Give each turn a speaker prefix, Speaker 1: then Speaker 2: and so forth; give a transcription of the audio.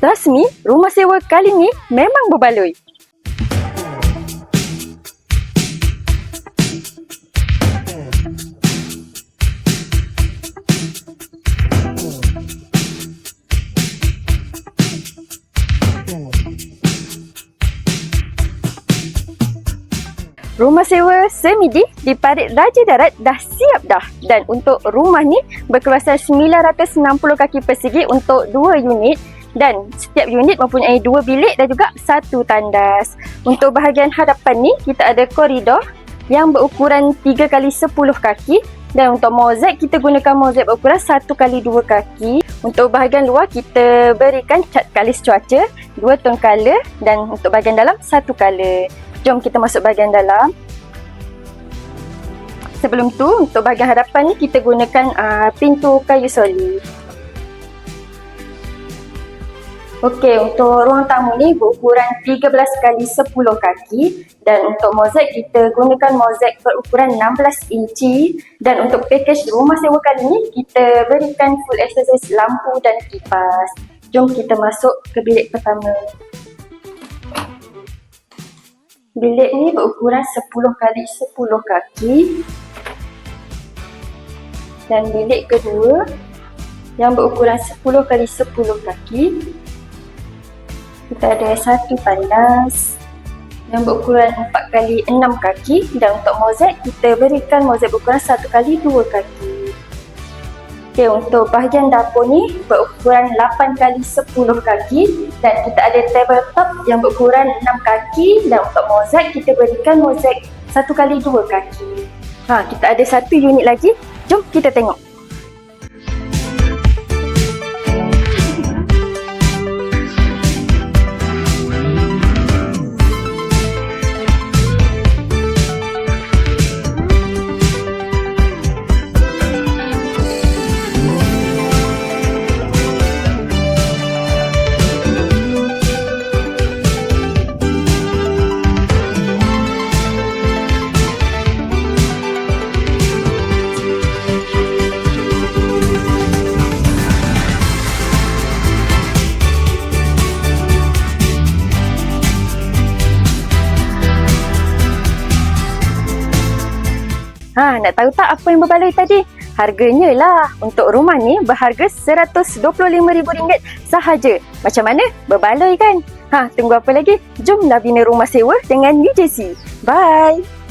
Speaker 1: Trust me, rumah sewa kali ni memang berbaloi. Rumah sewa Semidi di Parit Raja Darat dah siap dah. Dan untuk rumah ni berkuasa 960 kaki persegi untuk 2 unit. Dan setiap unit mempunyai 2 bilik dan juga 1 tandas. Untuk bahagian hadapan ni kita ada koridor yang berukuran 3x10 kaki. Dan untuk mozaik kita gunakan mozaik berukuran 1x2 kaki. Untuk bahagian luar kita berikan cat kalis cuaca 2 tone color. Dan untuk bahagian dalam 1 color. Jom kita masuk bahagian dalam. Sebelum tu, untuk bahagian hadapan ni kita gunakan pintu kayu solid. Okey, untuk ruang tamu ni berukuran 13x10 kaki. Dan untuk mozaik kita gunakan mozaik berukuran 16 inci. Dan untuk package rumah sewa kali ni kita berikan full accessories lampu dan kipas. Jom kita masuk ke bilik pertama. Bilik ni berukuran 10x10 kaki. Dan bilik kedua yang berukuran 10x10 kaki. Kita ada satu tandas yang berukuran 4x6 kaki. Dan untuk mozaik kita berikan mozaik berukuran 1x2 kaki. Okey, untuk bahagian dapur ni berukuran 8x10 kaki. Dan kita ada tabletop yang berukuran 6 kaki. Dan untuk mozaik kita berikan mozaik 1x2 kaki. Kita ada satu unit lagi. Jom kita tengok. Nak tahu tak apa yang berbaloi tadi? Harganya lah. Untuk rumah ni berharga RM125,000 sahaja. Macam mana? Berbaloi kan? Tunggu apa lagi? Jomlah bina rumah sewa dengan UJC. Bye!